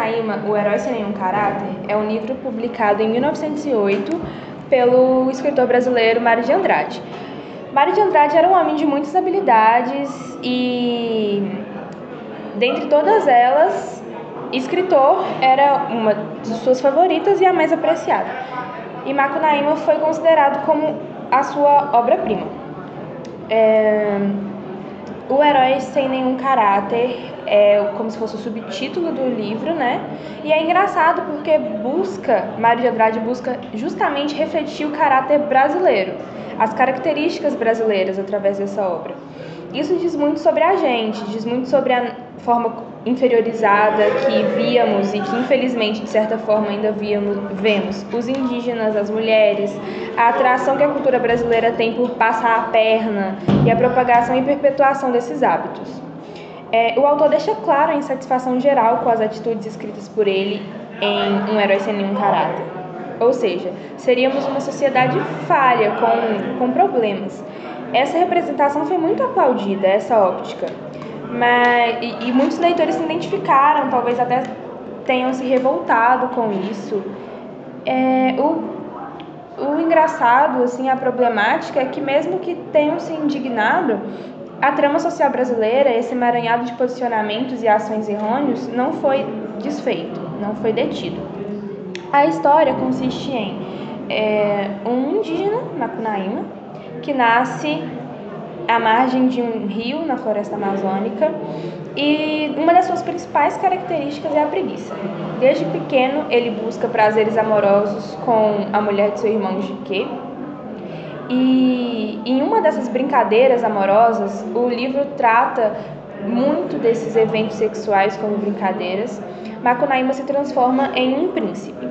Macunaíma, O Herói Sem Nenhum Caráter, é um livro publicado em 1908 pelo escritor brasileiro Mário de Andrade. Mário de Andrade era um homem de muitas habilidades e, dentre todas elas, escritor era uma de suas favoritas e a mais apreciada. E Macunaíma foi considerado como a sua obra-prima. O Herói Sem Nenhum Caráter é como se fosse o subtítulo do livro, né? E é engraçado porque Mário de Andrade busca justamente refletir o caráter brasileiro, as características brasileiras através dessa obra. Isso diz muito sobre a gente, diz muito sobre a forma inferiorizada que víamos e que infelizmente de certa forma ainda vemos os indígenas, as mulheres, a atração que a cultura brasileira tem por passar a perna e a propagação e perpetuação desses hábitos. O autor deixa claro a insatisfação geral com as atitudes escritas por ele em Um Herói Sem Nenhum Caráter. Ou seja, seríamos uma sociedade falha, com problemas. Essa representação foi muito aplaudida, essa óptica. E muitos leitores se identificaram, talvez até tenham se revoltado com isso. O engraçado, assim, a problemática é que mesmo que tenham se indignado, a trama social brasileira, esse emaranhado de posicionamentos e ações errôneos, não foi desfeito, não foi detido. A história consiste em um indígena, Macunaíma, que nasce à margem de um rio na floresta amazônica e uma das suas principais características é a preguiça. Desde pequeno, ele busca prazeres amorosos com a mulher de seu irmão Jiquê. E em uma dessas brincadeiras amorosas, o livro trata muito desses eventos sexuais como brincadeiras. Macunaíma se transforma em um príncipe.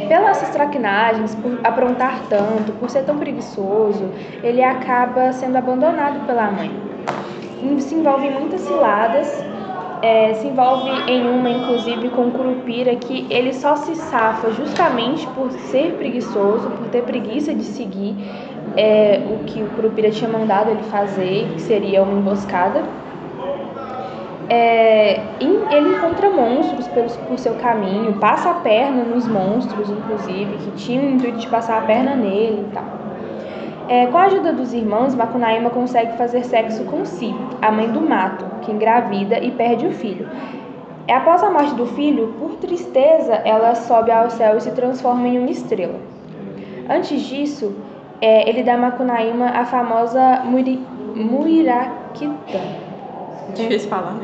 Pelas traquinagens, por aprontar tanto, por ser tão preguiçoso, ele acaba sendo abandonado pela mãe. Se envolve em muitas ciladas, se envolve em uma, inclusive, com o Curupira, que ele só se safa justamente por ser preguiçoso, por ter preguiça de seguir o que o Curupira tinha mandado ele fazer, que seria uma emboscada. Ele encontra monstros por seu caminho, passa a perna nos monstros, inclusive, que tinham o intuito de passar a perna nele e tal. Com a ajuda dos irmãos, Macunaíma consegue fazer sexo com Si, a mãe do mato, que engravida e perde o filho. Após a morte do filho, por tristeza, ela sobe ao céu e se transforma em uma estrela. Antes disso, ele dá a Macunaíma a famosa Muiraquitã. Difícil falar.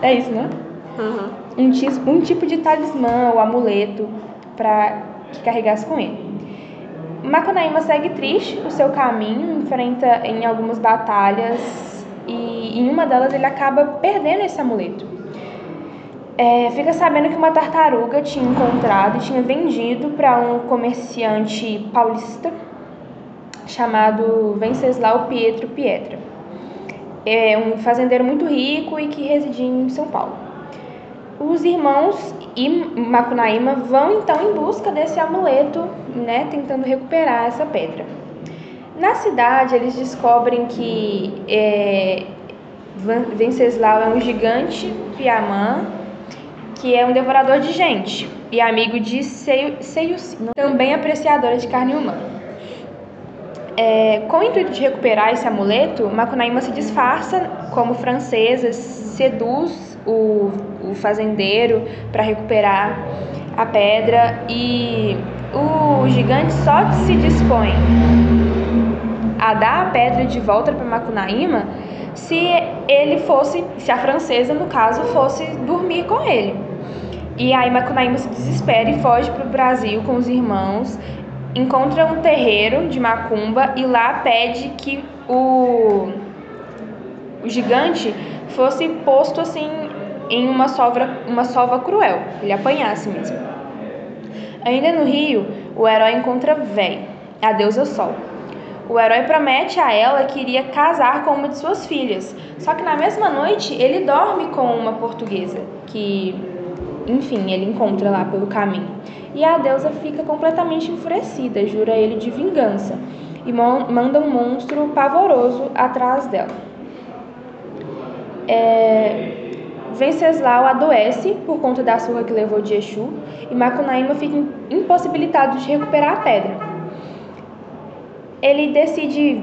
É isso, né? Uhum. Um tipo de talismã ou amuleto para que carregasse com ele. Macunaíma segue triste o seu caminho, enfrenta em algumas batalhas e em uma delas ele acaba perdendo esse amuleto. Fica sabendo que uma tartaruga tinha encontrado e tinha vendido para um comerciante paulista chamado Venceslau Pietro Pietra. Um fazendeiro muito rico e que residia em São Paulo. Os irmãos e Macunaíma vão então em busca desse amuleto, né, tentando recuperar essa pedra. Na cidade, eles descobrem que Venceslau é um gigante Piamã, que é um devorador de gente e amigo de Seiuci, também apreciadora de carne humana. Com o intuito de recuperar esse amuleto, Macunaíma se disfarça como francesa, seduz o fazendeiro para recuperar a pedra e o gigante só se dispõe a dar a pedra de volta para Macunaíma se a francesa, no caso, fosse dormir com ele. E aí Macunaíma se desespera e foge para o Brasil com os irmãos, encontra um terreiro de macumba e lá pede que o gigante fosse posto assim em uma sova cruel, ele apanhasse mesmo. Ainda no rio, o herói encontra Véi, a deusa Sol. O herói promete a ela que iria casar com uma de suas filhas, só que na mesma noite ele dorme com uma portuguesa, que, enfim, ele encontra lá pelo caminho. E a deusa fica completamente enfurecida, jura ele de vingança e manda um monstro pavoroso atrás dela. Venceslau adoece por conta da surra que levou de Exu e Macunaíma fica impossibilitado de recuperar a pedra. Ele decide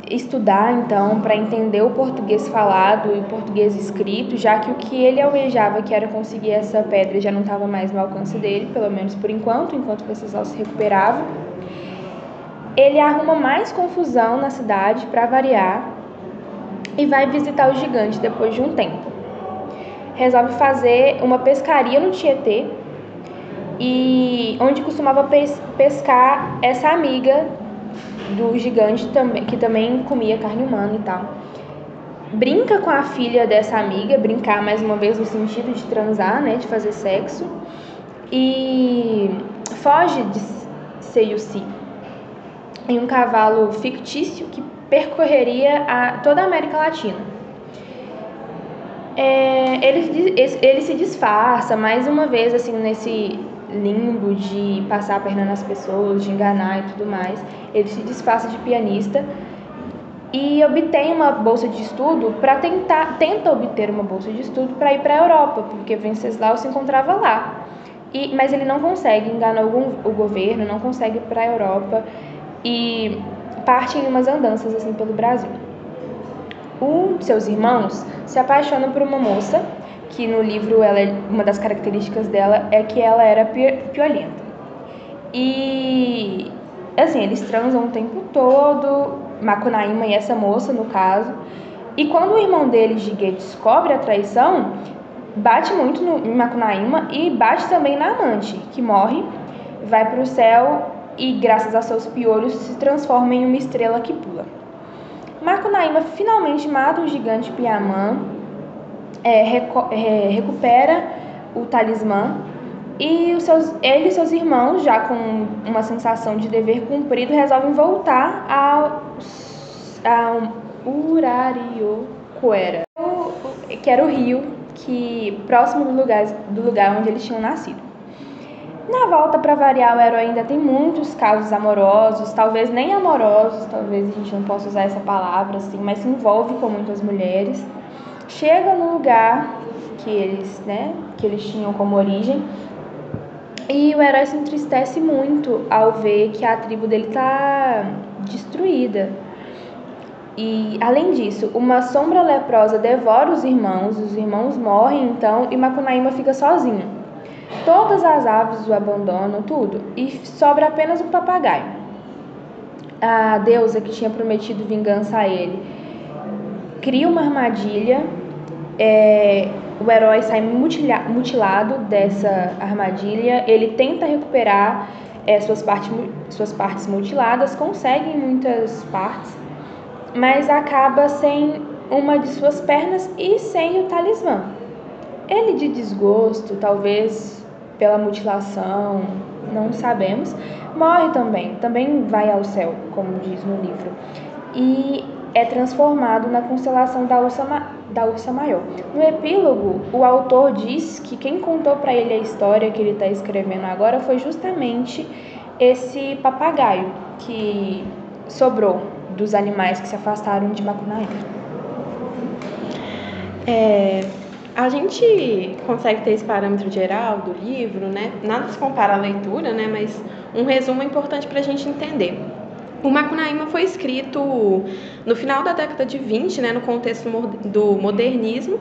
estudar, então, para entender o português falado e o português escrito, já que o que ele almejava, que era conseguir essa pedra, já não estava mais no alcance dele, pelo menos por enquanto Venceslau se recuperava. Ele arruma mais confusão na cidade, para variar, e vai visitar o gigante depois de um tempo. Resolve fazer uma pescaria no Tietê, e onde costumava pescar essa amiga do gigante, que também comia carne humana e tal. Brinca com a filha dessa amiga, brincar mais uma vez no sentido de transar, né, de fazer sexo, e foge de Seiuci em um cavalo fictício que percorreria toda a América Latina. Ele se disfarça mais uma vez assim nesse limbo de passar a perna nas pessoas, de enganar e tudo mais. Ele se disfarça de pianista e obtém uma bolsa de estudo tenta obter uma bolsa de estudo para ir para a Europa, porque Venceslau se encontrava lá. Mas ele não consegue, engana o governo, não consegue ir para a Europa e parte em umas andanças assim pelo Brasil. Um de seus irmãos se apaixona por uma moça que no livro uma das características dela é que ela era piolenta. E assim, eles transam o tempo todo, Macunaíma e essa moça no caso. E quando o irmão dele, Jiguê, descobre a traição, bate muito em Macunaíma e bate também na amante, que morre, vai para o céu e graças a seus piolhos se transforma em uma estrela que pula. Macunaíma finalmente mata o gigante Piamã, recupera o talismã e ele e seus irmãos, já com uma sensação de dever cumprido, resolvem voltar a Urarioquera, que era o rio próximo do lugar onde eles tinham nascido. Na volta, para variar, o herói ainda tem muitos casos amorosos, talvez nem amorosos, talvez a gente não possa usar essa palavra assim, mas se envolve com muitas mulheres. Chega no lugar que eles tinham como origem e o herói se entristece muito ao ver que a tribo dele está destruída. E, além disso, uma sombra leprosa devora os irmãos morrem então e Macunaíma fica sozinho. Todas as aves o abandonam, tudo, e sobra apenas um papagaio. A deusa que tinha prometido vingança a ele cria uma armadilha, o herói sai mutilado dessa armadilha, ele tenta recuperar suas partes mutiladas, consegue em muitas partes, mas acaba sem uma de suas pernas e sem o talismã. Ele, de desgosto, talvez pela mutilação, não sabemos, morre também vai ao céu, como diz no livro, e é transformado na constelação da Ursa Maior. No epílogo, o autor diz que quem contou para ele a história que ele está escrevendo agora foi justamente esse papagaio que sobrou dos animais que se afastaram de Macunaíma. A gente consegue ter esse parâmetro geral do livro, né? Nada se compara à leitura, né? Mas um resumo é importante para a gente entender. O Macunaíma foi escrito no final da década de 20, né? No contexto do modernismo.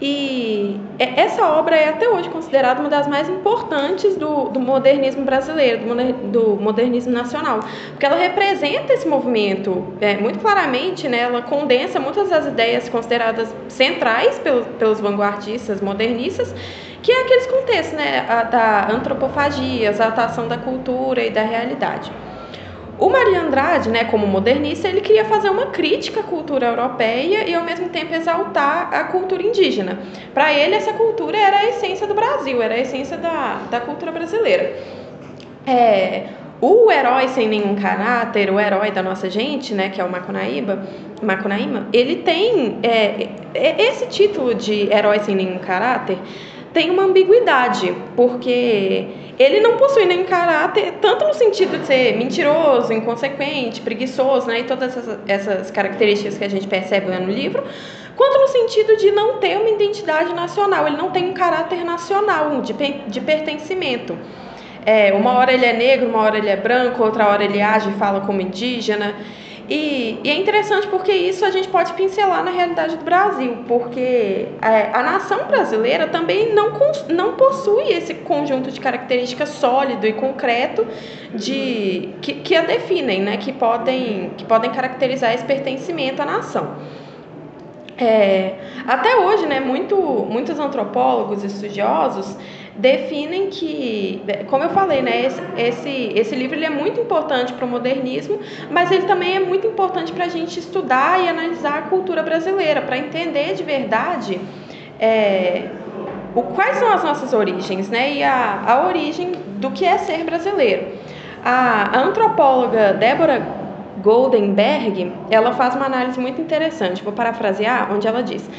E essa obra é até hoje considerada uma das mais importantes do modernismo brasileiro, do modernismo nacional, porque ela representa esse movimento muito claramente, né? Ela condensa muitas das ideias consideradas centrais pelos vanguardistas modernistas, que é aqueles contextos, né? Da antropofagia, a exaltação da cultura e da realidade. O Mário de Andrade, né, como modernista, ele queria fazer uma crítica à cultura europeia e, ao mesmo tempo, exaltar a cultura indígena. Para ele, essa cultura era a essência do Brasil, era a essência da cultura brasileira. O herói sem nenhum caráter, o herói da nossa gente, né, que é o Macunaíma, ele tem esse título de herói sem nenhum caráter tem uma ambiguidade, porque ele não possui nenhum caráter, tanto no sentido de ser mentiroso, inconsequente, preguiçoso, né, e todas essas características que a gente percebe no livro, quanto no sentido de não ter uma identidade nacional. Ele não tem um caráter nacional, de pertencimento. Uma hora ele é negro, uma hora ele é branco, outra hora ele age e fala como indígena. E é interessante porque isso a gente pode pincelar na realidade do Brasil, porque a nação brasileira também não possui esse conjunto de características sólido e concreto que a definem, né, que podem caracterizar esse pertencimento à nação. Até hoje, né, muitos antropólogos, estudiosos definem que, como eu falei, né, esse livro ele é muito importante para o modernismo, mas ele também é muito importante para a gente estudar e analisar a cultura brasileira, para entender de verdade quais são as nossas origens, né, e a origem do que é ser brasileiro. A antropóloga Débora Goldenberg, ela faz uma análise muito interessante, vou parafrasear, onde ela diz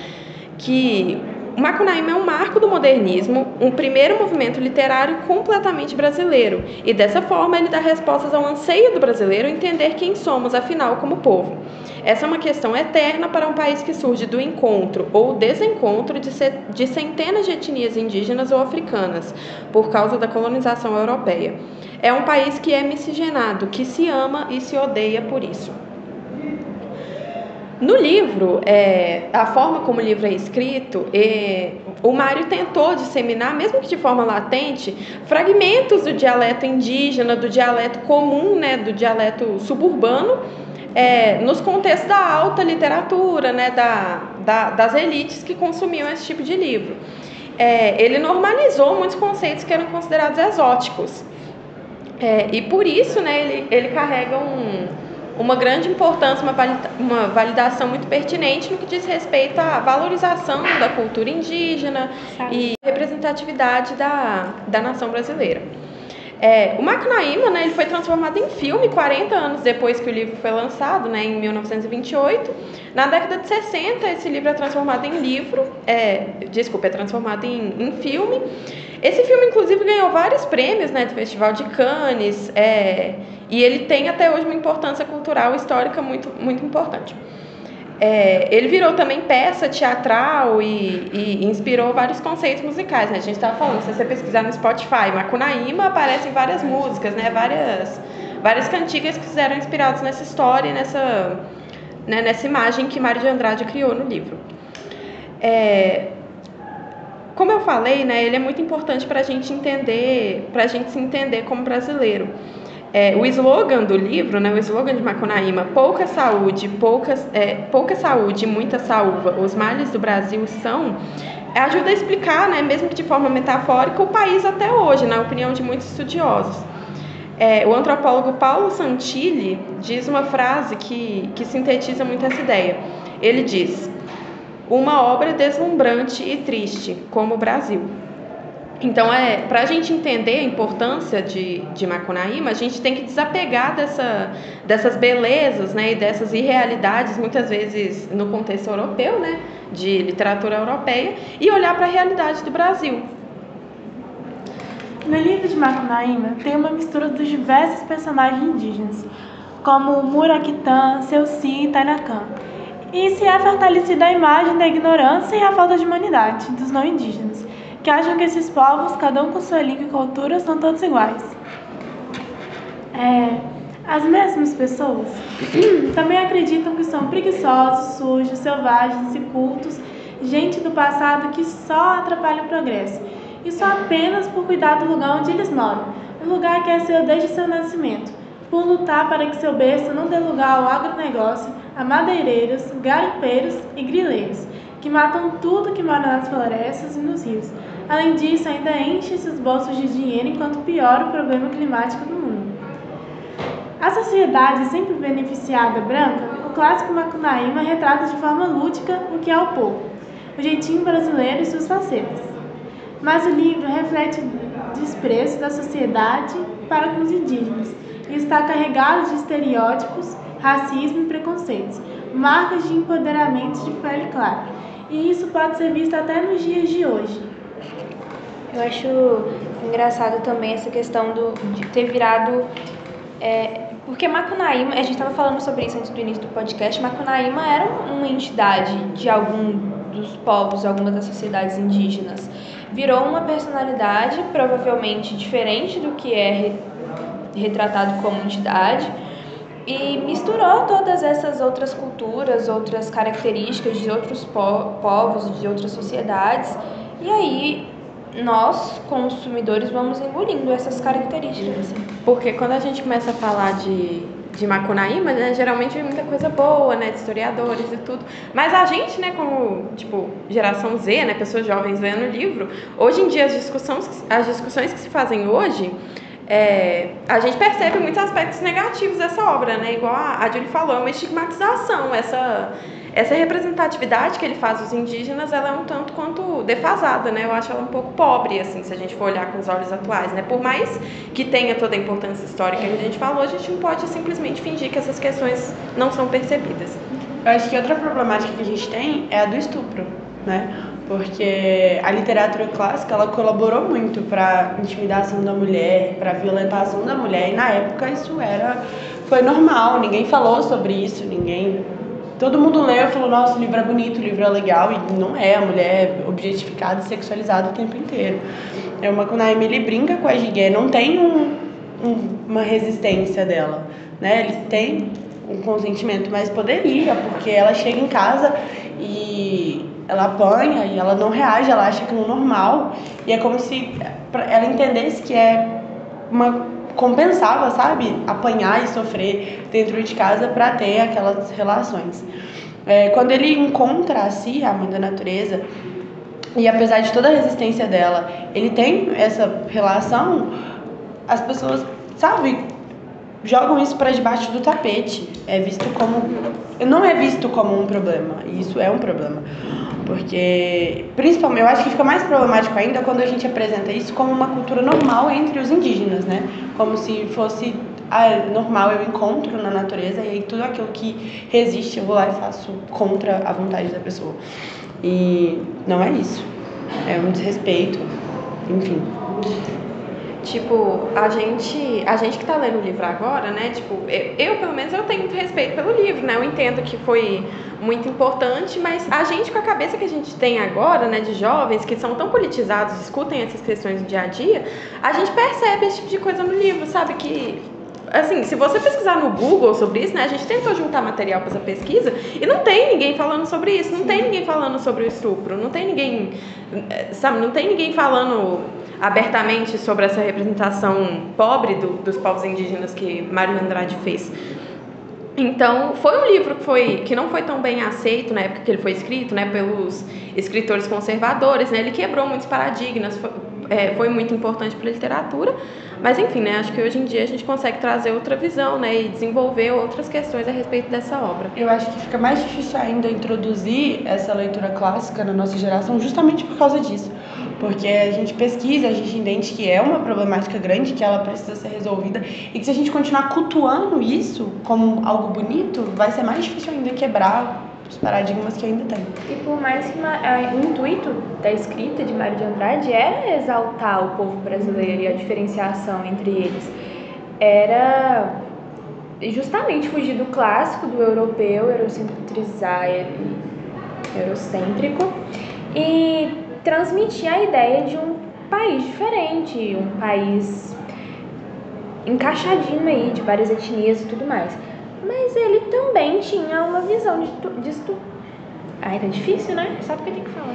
que o Macunaíma é um marco do modernismo, um primeiro movimento literário completamente brasileiro, e dessa forma ele dá respostas ao anseio do brasileiro entender quem somos, afinal, como povo. Essa é uma questão eterna para um país que surge do encontro ou desencontro de centenas de etnias indígenas ou africanas, por causa da colonização europeia. É um país que é miscigenado, que se ama e se odeia por isso. No livro, a forma como o livro é escrito, o Mário tentou disseminar, mesmo que de forma latente, fragmentos do dialeto indígena, do dialeto comum, né, do dialeto suburbano, nos contextos da alta literatura, né, das elites que consumiam esse tipo de livro. Ele normalizou muitos conceitos que eram considerados exóticos. E por isso, né, ele carrega uma grande importância, uma validação muito pertinente no que diz respeito à valorização da cultura indígena e representatividade da nação brasileira. O Macunaíma, né, ele foi transformado em filme 40 anos depois que o livro foi lançado, né, em 1928. Na década de 60, esse livro é transformado em livro, é transformado em filme. Esse filme, inclusive, ganhou vários prêmios, né, do Festival de Cannes, e ele tem até hoje uma importância cultural e histórica muito, muito importante. Ele virou também peça teatral e inspirou vários conceitos musicais, né? A gente estava falando, se você pesquisar no Spotify, Macunaíma, aparecem várias músicas, né? Várias cantigas que fizeram inspirados nessa história e nessa imagem que Mário de Andrade criou no livro. Como eu falei, né, ele é muito importante para a gente se entender como brasileiro. O slogan do livro, né, o slogan de Macunaíma, pouca saúde, muita saúva, os males do Brasil ajuda a explicar, né, mesmo que de forma metafórica, o país até hoje, na opinião de muitos estudiosos. O antropólogo Paulo Santilli diz uma frase que sintetiza muito essa ideia. Ele diz: uma obra deslumbrante e triste, como o Brasil. Então, para a gente entender a importância de Macunaíma, a gente tem que desapegar dessas belezas, né, e dessas irrealidades, muitas vezes no contexto europeu, né, de literatura europeia, e olhar para a realidade do Brasil. No livro de Macunaíma tem uma mistura dos diversos personagens indígenas, como Muraquitã, Seuci e Tainacã. E se é fortalecida a imagem da ignorância e a falta de humanidade dos não indígenas, que acham que esses povos, cada um com sua língua e cultura, são todos iguais. As mesmas pessoas também acreditam que são preguiçosos, sujos, selvagens, incultos, gente do passado que só atrapalha o progresso, e só apenas por cuidar do lugar onde eles moram, um lugar que é seu desde seu nascimento, por lutar para que seu berço não dê lugar ao agronegócio, a madeireiros, garimpeiros e grileiros, que matam tudo que mora nas florestas e nos rios. Além disso, ainda enche seus bolsos de dinheiro enquanto piora o problema climático do mundo. A sociedade sempre beneficiada branca, o clássico Macunaíma retrata de forma lúdica o que é o povo, o jeitinho brasileiro e suas facetas. Mas o livro reflete o desprezo da sociedade para com os indígenas e está carregado de estereótipos, racismo e preconceitos, marcas de empoderamento de pele clara. E isso pode ser visto até nos dias de hoje. Eu acho engraçado também essa questão de ter virado... porque Macunaíma, a gente estava falando sobre isso antes do início do podcast, Macunaíma era uma entidade de algum dos povos, alguma das sociedades indígenas. Virou uma personalidade provavelmente diferente do que é retratado como entidade e misturou todas essas outras culturas, outras características de outros povos, de outras sociedades, e aí nós, consumidores, vamos engolindo essas características. Assim. Porque quando a gente começa a falar de Macunaíma, né, geralmente vem muita coisa boa, né, de historiadores e tudo. Mas a gente, né, como, tipo, geração Z, né, pessoas jovens lendo o livro, hoje em dia as discussões que se fazem hoje, a gente percebe muitos aspectos negativos dessa obra, né, igual a Julie falou, é uma estigmatização, essa representatividade que ele faz dos indígenas, ela é um tanto quanto defasada, né? Eu acho ela um pouco pobre, assim, se a gente for olhar com os olhos atuais, né? Por mais que tenha toda a importância histórica que a gente falou, a gente não pode simplesmente fingir que essas questões não são percebidas. Eu acho que outra problemática que a gente tem é a do estupro, né? Porque a literatura clássica, ela colaborou muito para intimidação da mulher, para violentação da mulher, e na época isso foi normal, ninguém falou sobre isso, todo mundo leu e falou, nossa, o livro é bonito, o livro é legal, e não é, a mulher é objetificada e sexualizada o tempo inteiro. O Macunaíma, ele brinca com a Jigué, não tem uma resistência dela, né? Ele tem um consentimento, mas poderia, porque ela chega em casa e ela apanha e ela não reage, ela acha aquilo normal, e é como se ela entendesse que compensava, sabe, apanhar e sofrer dentro de casa para ter aquelas relações. Quando ele encontra a Cia, a mãe da natureza, e apesar de toda a resistência dela, ele tem essa relação, as pessoas, sabe, jogam isso para debaixo do tapete. Não é visto como um problema, e isso é um problema. Porque, principalmente, eu acho que fica mais problemático ainda quando a gente apresenta isso como uma cultura normal entre os indígenas, né? Como se fosse normal, eu encontro na natureza e aí tudo aquilo que resiste eu vou lá e faço contra a vontade da pessoa. E não é isso. É um desrespeito, enfim. Tipo, a gente que tá lendo o livro agora, né, tipo, eu pelo menos eu tenho muito respeito pelo livro, né, eu entendo que foi muito importante, mas a gente com a cabeça que a gente tem agora, né, de jovens que são tão politizados, escutem essas questões do dia a dia, a gente percebe esse tipo de coisa no livro, sabe, que, assim, se você pesquisar no Google sobre isso, né, a gente tentou juntar material para essa pesquisa e não tem ninguém falando sobre isso, não tem ninguém falando sobre o estupro, não tem ninguém, sabe, não tem ninguém falando abertamente sobre essa representação pobre dos povos indígenas que Mário de Andrade fez. Então, foi um livro que não foi tão bem aceito na época que ele foi escrito, né, pelos escritores conservadores, né, ele quebrou muitos paradigmas, foi muito importante para a literatura, mas enfim, né, acho que hoje em dia a gente consegue trazer outra visão, né, e desenvolver outras questões a respeito dessa obra. Eu acho que fica mais difícil ainda introduzir essa leitura clássica na nossa geração justamente por causa disso. Porque a gente pesquisa, a gente entende que é uma problemática grande, que ela precisa ser resolvida, e que se a gente continuar cultuando isso como algo bonito, vai ser mais difícil ainda quebrar os paradigmas que ainda tem. E por mais que o intuito da escrita de Mário de Andrade era exaltar o povo brasileiro e a diferenciação entre eles, era justamente fugir do clássico, do europeu, eurocêntrico, e transmitir a ideia de um país diferente, um país encaixadinho aí, de várias etnias e tudo mais. Mas ele também tinha uma visão de estupro. Ai, tá difícil, né? Sabe o que eu tenho que falar.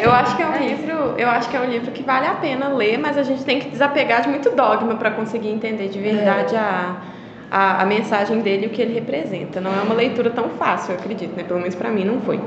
Eu acho que é um livro que vale a pena ler, mas a gente tem que desapegar de muito dogma para conseguir entender de verdade a mensagem dele e o que ele representa. Não é uma leitura tão fácil, eu acredito, né? Pelo menos para mim não foi.